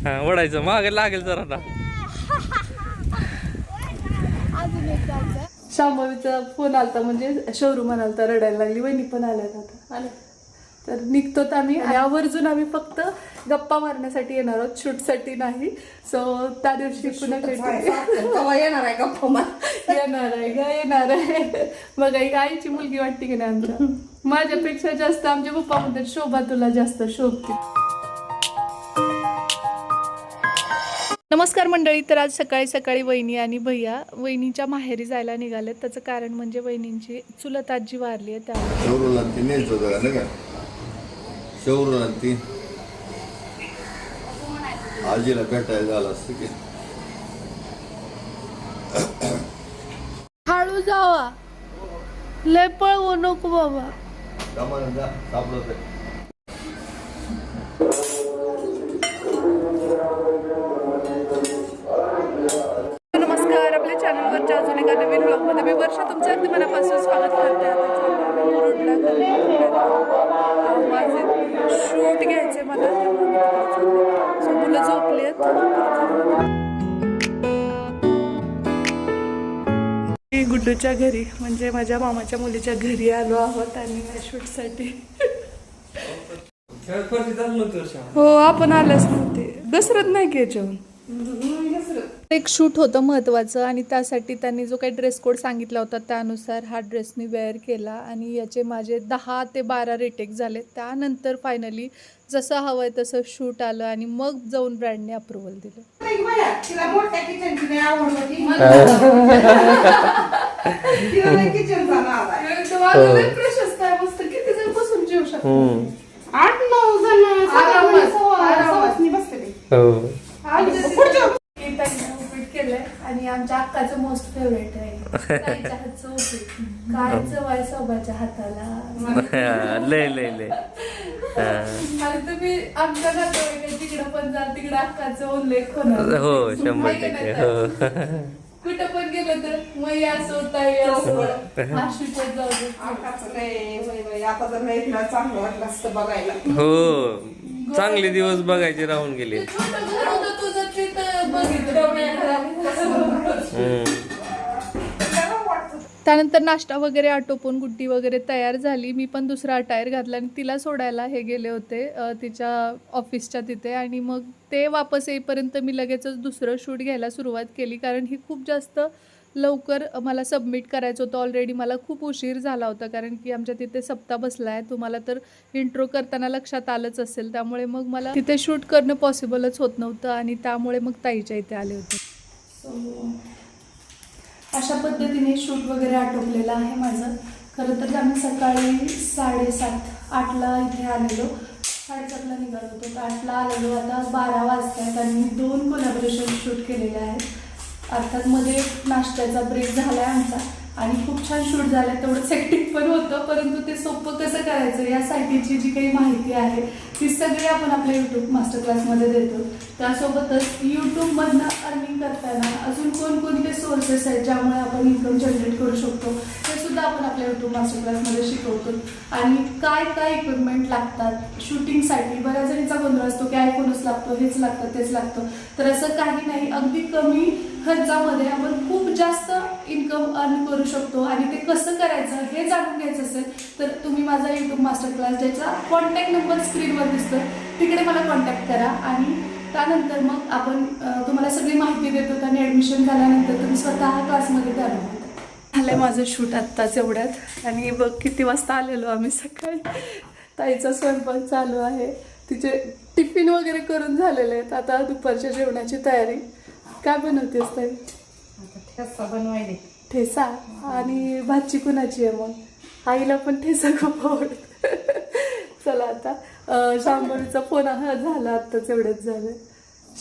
हा ओढायचं मागे लागेल जरा आता. शांभवीचा फोन आलता म्हणजे शोरूम आलता, रडायला लागली. वहिनी पण आल्यात आता आले तर निघतोत आम्ही. आवर्जून आम्ही फक्त गप्पा मारण्यासाठी येणार आहोत, शूटसाठी नाही. सो त्या दिवशी पुन्हा येणार आहे गप्पा मार येणार आहे. बघा एक आईची मुलगी वाटते की नाही आमच्या. माझ्यापेक्षा जास्त आमचे पप्पा म्हणतात शोभा तुला जास्त शोभते. नमस्कार मंडळी. तर आज सकाळी सकाळी वहिनी आणि भैया वहिनीच्या माहेरी जायला निघालेत. त्याचं कारण म्हणजे वहिनींची चुलत आजी वारली आहे त्यामुळे. शौरती आजीला भेटायला झालं असतं की. हळू जावा, लय पळवू नको बाबा. सापडत नमस्कार. आपल्या चॅनलवरच्या अजून एका नवीन ब्लॉगमध्ये मी वर्षा तुमचं अगदी मनापासून स्वागत करते. शूट घ्यायचे मला, मुलं झोपले. गुड्डूच्या घरी म्हणजे माझ्या मामाच्या मुलीच्या घरी आलो आहोत आणि शूटसाठी. हो आपण आलेच नव्हते. दसरत नाही की जेवण. एक शूट होतं महत्त्वाचं आणि त्यासाठी त्यांनी जो काही ड्रेस कोड सांगितला होता त्यानुसार हा ड्रेस मी वेअर केला आणि याचे माझे 10 ते 12 रिटेक झाले. त्यानंतर फायनली जसं हवं आहे तसं शूट आलं आणि मग जाऊन ब्रँडने अप्रुव्हल दिलं. किती जण बसून जेवू शकतो. 8-9 जण केलंय आणि आमच्या अक्काचं मोस्ट फेवरेट आहे. ताईच्या हातचं उपीट. काय चव आहे सोबाच्या हाताला. लय लय लय. आणि तुम्ही आमच्या नातेवाईक तिकडं पण जा, तिकडं अक्काचं उल्लेख होणार. हो 100%. हो कुठं पण गेलं तर मग असं ताई असं आशुच्यात जाऊ दे. आता तर नाही चांगलं वाटलं असतं बघायला. हो चांगले दिवस बघायचे राहून गेले. छोटं घर होतं तुझं तिथं बघितलं. त्यानंतर नाश्ता वगैरे आटोपून गुड्डी वगैरे तयार झाली. मी पण दुसरा अटायर घातला आणि तिला सोडायला हे गेले होते तिच्या ऑफिसच्या तिथे. आणि मग ते वापस येईपर्यंत मी लगेचच दुसरं शूट घ्यायला सुरुवात केली, कारण ही खूप जास्त लवकर मला सबमिट करायचं होतं. ऑलरेडी मला खूप उशीर झाला होता, कारण की आमच्या तिथे सप्ताह बसला आहे. तुम्हाला तर इंट्रो करताना लक्षात आलंच असेल. त्यामुळे मग मला तिथे शूट करणं पॉसिबलच होत नव्हतं आणि त्यामुळे मग ताईच्या इथे आले होते. अशा पद्धतीने शूट वगैरे आटोपलेलं आहे माझं. खरं तर आम्ही सकाळी 7:30-8ला इथे आलेलो. 7:30ला निघालो होतो, 8ला आलेलो. आता 12 वाजतात आणि मी 2 कोलॅबोरेशन शूट केलेले आहेत. अर्थात मध्ये नाश्त्याचा ब्रेक झाला आहे आमचा आणि खूप छान शूट झालं आहे. तेवढं सेक्टिक पण होतं, परंतु ते सोपं कसं करायचं यासाठीची जी काही माहिती आहे ती सगळी आपण आपल्या यूट्यूब मास्टर क्लासमध्ये देतो. त्यासोबतच यूट्यूबमधनं अर्निंग करताना अजून कोणकोणते सोर्सेस आहेत ज्यामुळे आपण इन्कम जनरेट करू शकतो ते सुद्धा आपण आपल्या यूट्यूब मास्टर क्लासमध्ये शिकवतो. आणि काय काय इक्विपमेंट लागतात शूटिंगसाठी. बऱ्याच जणीचा गोंधळ असतो की आयफोनच लागतो, हेच लागतं, तेच लागतं. तर असं काही नाही. अगदी कमी खर्चामध्ये आपण खूप जास्त इन्कम अर्न करू शकतो. आणि ते कसं करायचं हे जाणून घ्यायचं असेल तर तुम्ही माझा यूट्यूब मास्टर क्लास ज्याचा कॉन्टॅक्ट नंबर स्क्रीनवर दिसतो तिकडे मला कॉन्टॅक्ट करा आणि त्यानंतर मग आपण तुम्हाला सगळी माहिती देतो. आणि ॲडमिशन झाल्यानंतर तुम्ही स्वतः क्लासमध्ये द्याल. झालं आहे माझं शूट आत्ताच एवढ्यात. आणि बघ किती वाजता आलेलो आम्ही सकाळी. ताईचा स्वयंपाक चालू आहे, तिचे टिफिन वगैरे करून झालेले आहेत. आता दुपारच्या जेवणाची तयारी. काय बनवतेस ताई? ठेचा बनवायला. ठेचा. आणि भाजी कुणाची आहे मग? आईला पण ठेचा खूप आवडतं. चला आता शांभवीचा फोन झाला आत्ताच एवढंच झालं.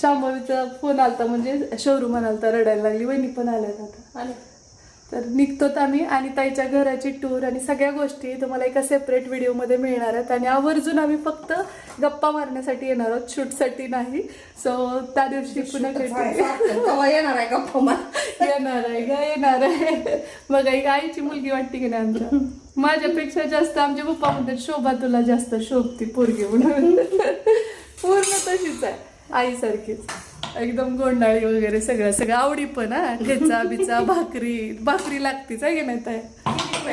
शांभवीचा फोन आलता म्हणजे शोरूम आलता, रडायला लागली. वहिनी पण आल्यात आता आले तर निघतोत आम्ही. आणि ताईच्या घराची टूर आणि सगळ्या गोष्टी तुम्हाला एका सेपरेट व्हिडिओमध्ये मिळणार आहेत. आणि आवर्जून आम्ही फक्त गप्पा मारण्यासाठी येणार आहोत, शूटसाठी नाही. सो त्या दिवशी पुन्हा येणार आहे गप्पा मार. येणार आहे. बघा एक आईची मुलगी वाटते की नाही आमच्या. माझ्यापेक्षा जास्त आमचे पप्पा म्हणतात शोभा तुला जास्त शोभती पोरगी म्हणून. पूर्ण तशीच आहे. आईसारखीच एकदम गोंडाळी वगैरे सगळं सगळं आवडी पण हा ठेचा बिचा भाकरी लागतीच आहे की नाही ताई?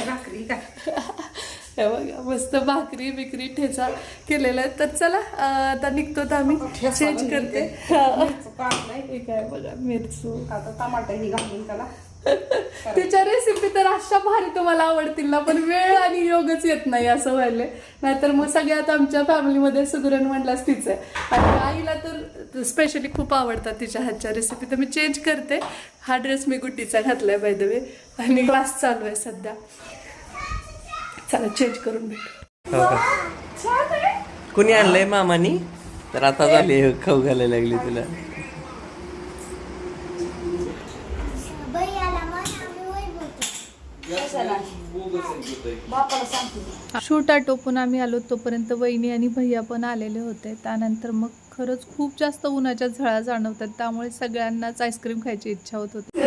भाकरी का हे बघा मस्त भाकरी बिकरी ठेचा केलेला आहे. तर चला आता निघतो तर आम्ही चेंज करते. हे काय बघा मिरचू आता टमाटर घालून त्याला तिच्या रेसिपी तर अशा भारी तुम्हाला आवडतील ना, पण वेळ आणि योगच येत नाही असं व्हायला. नाहीतर मग सगळ्यात आमच्या फॅमिलीमध्ये सुगरण म्हणलाच तीच आहे. आणि आईला तर स्पेशली खूप आवडतात तिच्या हातच्या रेसिपी. तर मी चेंज करते. हा ड्रेस मी गुड्डीचा घातलाय बाय द वे आणि क्लास चालू आहे सध्या. चला चेंज करून भेटू. हो का? छान आहे. कुणी आणलंय मामानी? तर आता झाली खाऊ घालायला लागली तुला. शूट आटोपून आम्ही आलो तोपर्यंत वहिनी आणि भैया पण आलेले होते. त्यानंतर मग खरंच खूप जास्त उन्हाच्या झळा जाणवतात, त्यामुळे सगळ्यांनाच आईस्क्रीम खायची इच्छा होत होती.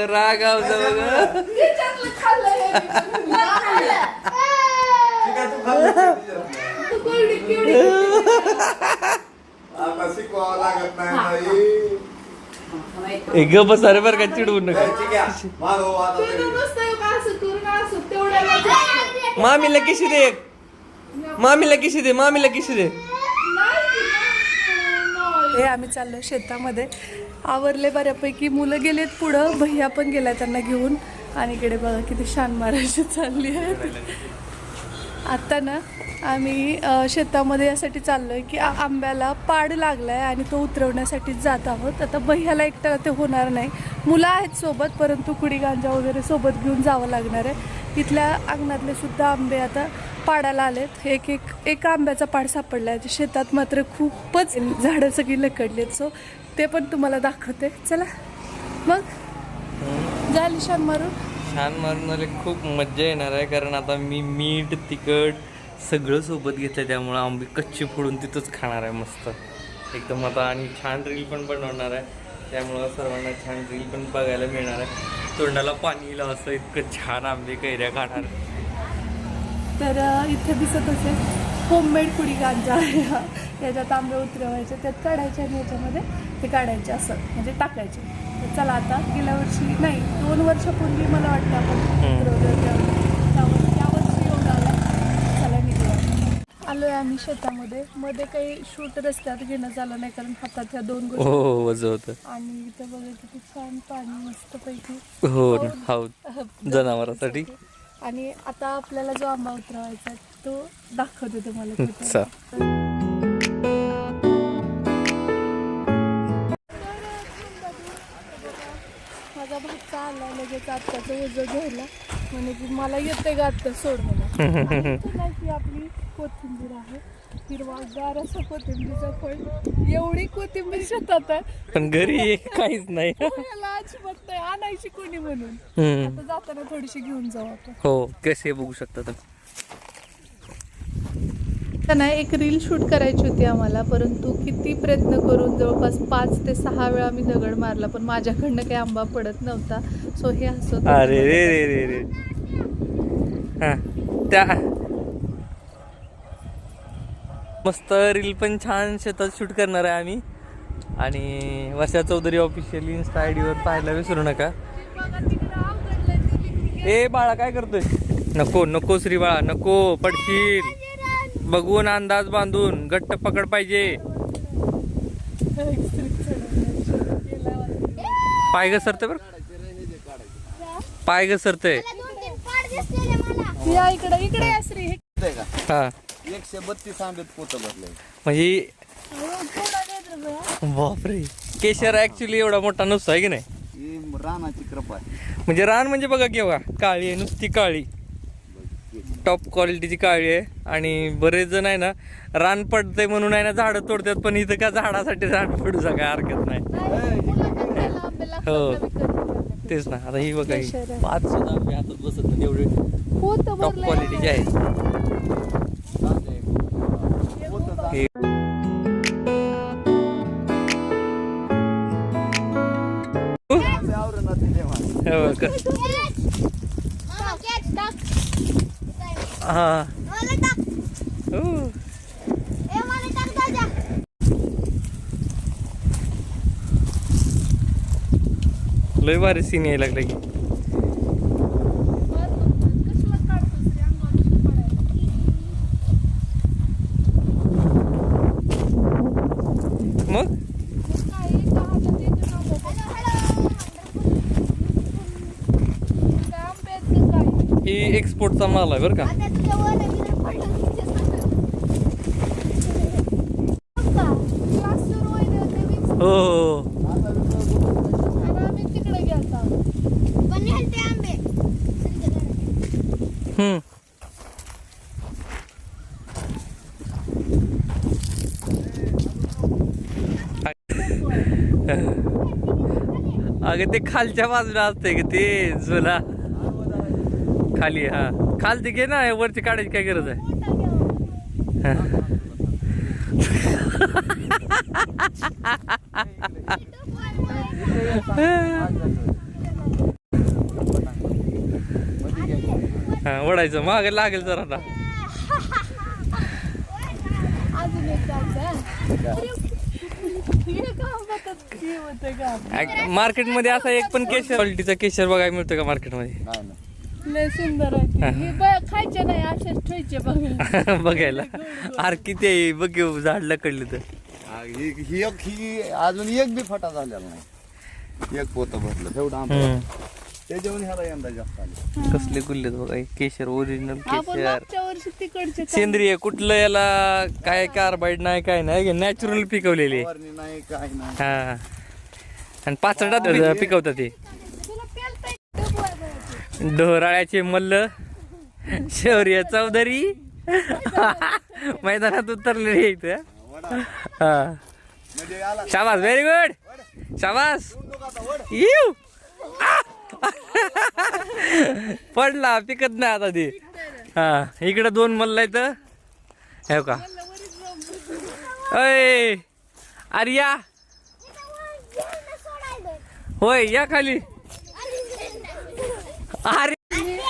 राग आवता बघ. आता शिकवावं लागत नाही. एक ग बस अरे बरं का चिडवू नका. मामीला किशी दे, मामीला किशी दे, मामीला किशी दे. हे आम्ही चाललो शेतामध्ये. आवरले बऱ्यापैकी. मुलं गेलेत पुढं, भैया पण गेला त्यांना घेऊन. आणि इकडे बघा किती शान मारायची चालली आहे. आता ना आम्ही शेतामध्ये यासाठी चाललोय की आंब्याला पाड लागलाय आणि तो उतरवण्यासाठी जात आहोत. आता भैयाला एकट्याला ते होणार नाही, मुलं आहेत सोबत, परंतु कुडी गांजा वगैरे सोबत घेऊन जावं लागणार आहे. इथल्या अंगणातले सुद्धा आंबे आता पाडाला आलेत. एक आंब्याचा पाड सापडला आहे. शेतात मात्र खूपच झाडं सगळी लकडलेत. सो ते पण तुम्हाला दाखवते. चला मग झाली शान मारून. छान मारून आले. खूप मज्जा येणार आहे, कारण आता मी मीठ तिखट सगळं सोबत घेतलं, त्यामुळं आंबे कच्चे फोडून तिथंच खाणार आहे मस्त एकदम आता. आणि छान रील पण बनवणार आहे, त्यामुळं सर्वांना छान रील पण बघायला मिळणार आहे. तोंडाला पाणी येईल असं इतकं छान आंबे कैऱ्या खाणार. तर इथे दिसत असेल होममेड कुडी गांजा आहे हा. याच्यात आंबे उतरवायचे, त्यात काढायचे आणि याच्यामध्ये ते काढायचे असं म्हणजे टाकायचे. तर चला आता गेल्या वर्षी नाही 2 वर्षापूर्वी मला वाटतं आपण उतरवलं त्यावर्षी एवढं आला. चला निघूया. आलोय आम्ही शेतामध्ये. मध्ये काही शूट रस्त्यात घेणं झालं नाही, कारण हातात ह्या 2 गोष्टी हो वज होतं. आणि इथं बघा किती छान पाणी मस्तपैकी हो ना, हो जनावरांसाठी. आणि आता आपल्याला जो आंबा उतरवायचा तो दाखवते तुम्हाला. माझा भाचा आला लगेच आत्ताचं वजन घ्यायला, म्हणे की मला येते का आत्ता सोड मला. की आपली कोथिंबीर आहे, हिरवागार असं कोथिंबीरचं फळ. एवढी कोथिंबीर शेतात आहे, पण घरी काहीच नाही. याला अजिबात नाही आणायची कोणी म्हणून. आता जाताना थोडीशी घेऊन जाऊ आपण. हो कसे बघू शकता तुम्ही. त्यांना एक रील शूट करायची होती आम्हाला, परंतु किती प्रयत्न करून जवळपास 5 ते 6 वेळा मी दगड मारला, पण माझ्याकडनं काही आंबा पडत नव्हता. सो हे हसत. अरे रे रे रे रे. हा त्या मस्त रील पण छान शेतात शूट करणार आहे आम्ही. आणि वर्षा चौधरी ऑफिशियल इन्स्टा आयडीवर पाहायला विसरू नका. ए बाळा काय करतोय? नको नको श्री बाळा नको, पडशील. बघून अंदाज बांधून घट्ट पकड पाहिजे. पाय घसरते बर, पाय घसरते. या इकडे इकडे या श्री. हा 132 आंबेत पोतं भरले. म्हणजे बापरे. केशर ऍक्च्युली एवढा मोठा नसतो आहे की नाही. ही रानाची कृपा आहे. म्हणजे रान म्हणजे बघा केव्हा काळी आहे, नुसती काळी, टॉप क्वालिटीची काळी आहे. आणि बरेच जण आहे ना रान पडतंय म्हणून आहे ना झाडं तोडतात, पण इथं का झाडासाठी रान पडू काय हरकत नाही. हो तेच ना. आता ही बघा 5 सुद्धा आंबे हातात बसत नाही, एवढे टॉप क्वालिटीचे आहेत. आवरणात हा लय भारी सीन यायला लागला की मग ही एक्सपोर्टचा माल आहे बरं का. हो हम्म. अगं ते खालच्या बाजूला असतंय का ते झुला खाली. हा खालती घे ना वरची काढायची काय गरज आहे. हा ओढायचं माग लागेल जरा आता. मार्केटमध्ये असा एक पण केशर क्वालिटीचा केशर बघायला मिळतो का मार्केटमध्ये. नाही ना. लय सुंदर आहे खायचे नाही असेच ठेवायचे बघा. बघायला अरे किती आहे बघ झाड लकडले तर. ही अजून एक बी फटा झालेला नाही. एक पोतं भरलं तेवढं आंबे त्याच्यावर ह्याला यंदा जास्त आले. कसले गुल्लेत बघा केशर ओरिजिनल आपण केशर मागच्या वर्षी तिकडचे सेंद्रिय कुठलं याला काय कार्बाइड नाही काय नाही नॅचरल पिकवलेली. फवारणी नाही काय नाही. हा आणि पाचडात पिकवतात ते. ढोराळ्याचे मल्ल शौर्य चौधरी मैदानात उतरलेले इथं. हा म्हणजे याला शाबास व्हेरी गुड शाबास. येऊ पडला पिकत नाही आता ते. हा इकडे 2 मल्ल आहेत हे का. अय अरे या होय या खाली. अरे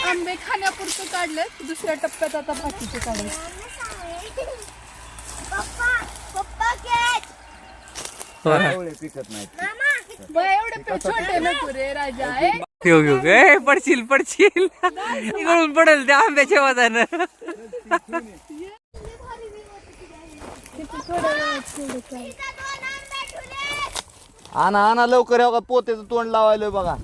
आंबे खाण्यापुरतं काढले दुसऱ्या टप्प्यात आता बाकीचे काढले. एवढे पिकत नाहीत. एवढे पण छोटे नको रे राजा. घेऊ घेऊ ए पडशील पडशील इकडून पडेल त्या आंब्याच्या वादानं. आणा आणा लवकर या पोत्याचं तोंड लावायला बघा.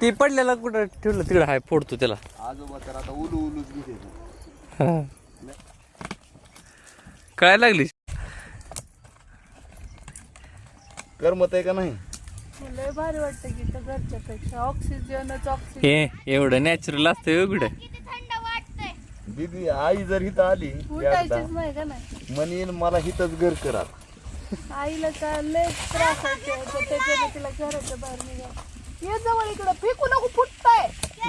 ती पडलेला कुठं ठेवलं तिकडं आहे फोडतो त्याला. आजोबा तर आता उलू उलूच घेते. कळायला लागली. करमत आहे का नाही. लय भारी वाटतं की तर घरच्या पेक्षा ऑक्सिजनच ऑक्सिजन. हे एवढं नॅचरल असतं एवढं. दीदी आई जर इथं आली उठायचीच नाही का नाही. म्हणेन मला हिथंच घर करा. आईला काय लय त्रास होतो त्याच्याने तिला घराच्या बाहेर निघा. ये जवळ इकडं फेकू नको फुटतंय.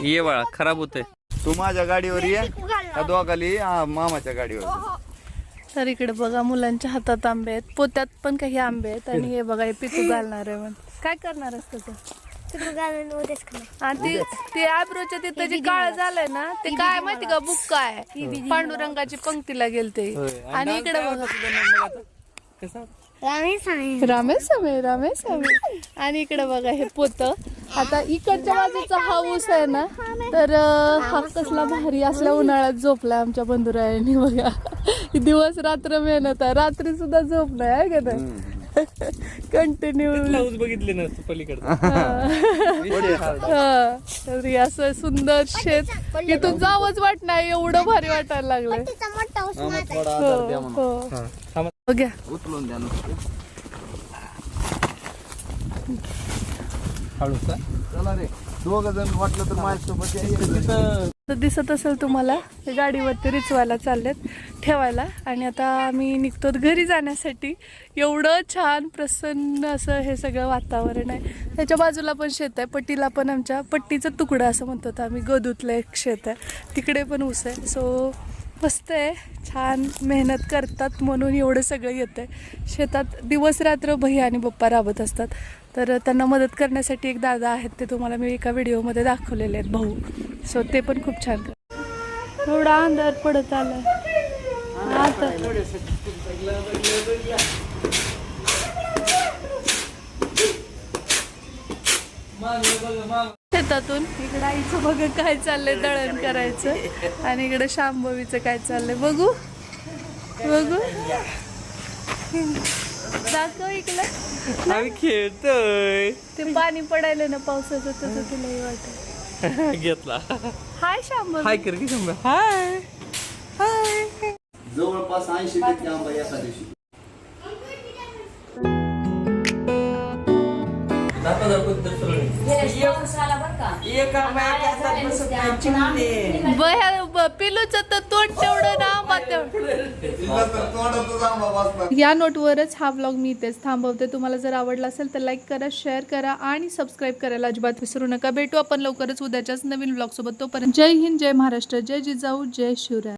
ये बाळा खराब होतंय. तू माझ्या गाडीवर ये या दोघाली मामाच्या गाडीवर. तर इकडे बघा मुलांच्या हातात आंबे आहेत पोत्यात पण काही आंबे आहेत आणि हे बघा हे पिकू घालणार आहे. म्हणून काय करणार असतं आणि ते आयब्रोच्या तिथं जे काळ झालंय ना ते काय माहिती का बुक्का आहे. पांडुरंगाची पंक्तीला गेलते आणि इकडे बघा रामेस्वामी आणि इकडे बघा हे पोत. आता इकडच्या बाजूचा हा ऊस आहे ना तर हा कसला भारी असल्या उन्हाळ्यात झोपलाय आमच्या बंधुरायांनी बघा. दिवस रात्र मेहनत आहे रात्री सुद्धा झोप नाही आहे का नाही. कंटिन्यू बघितले ना पलीकडे. तर असं सुंदर शेत इथून जावंच वाट नाही एवढं भारी वाटायला लागलंय. बघ्या उचलून द्या चला रे. दोघ जण वाटलं तर माझ्यासोबत तर दिसत असेल तुम्हाला ते गाडीवरती रिचवायला चाललेत ठेवायला आणि आता आम्ही निघतो घरी जाण्यासाठी. एवढं छान प्रसन्न असं हे सगळं वातावरण आहे. त्याच्या बाजूला पण शेत आहे पट्टीला पण आमच्या पट्टीचं तुकडं असं म्हणतो आम्ही गदूतलं एक शेत आहे तिकडे पण ऊस आहे. सो मस्त आहे छान मेहनत करतात म्हणून एवढं सगळं येतं आहे. शेतात दिवस रात्र भैया आणि पप्पा राबत असतात तर त्यांना मदत करण्यासाठी एक दादा आहेत ते तुम्हाला मी एका व्हिडिओमध्ये दाखवलेले आहेत भाऊ. सो ते पण खूप छान करतात. एवढा अंधार पडत आलाय आता. शेतातून इकडं आईचं बघ काय चाललंय, दळण करायचं, आणि इकडं शांभवीचं काय चाललंय बघू बघू. दाखव इकडं. आम्ही खेळतोय. ते पाणी पडायला ना पावसाचं, तसं तुलाही वाटत. घेतला. हाय शांभवी. हाय कर की शंभर. हाय हाय. जवळपास 80% आंबा एका दिवशी. पिलूच तर तोंड तेवढं ना या नोटवरच हा व्लॉग मी इथेच थांबवते. तुम्हाला जर आवडला असेल तर लाईक करा, शेअर करा आणि सबस्क्राईब करायला अजिबात विसरू नका. भेटू आपण लवकरच उद्याच्याच नवीन व्लॉग सोबत. तोपर्यंत जय हिंद, जय महाराष्ट्र, जय जिजाऊ, जय शिवराय.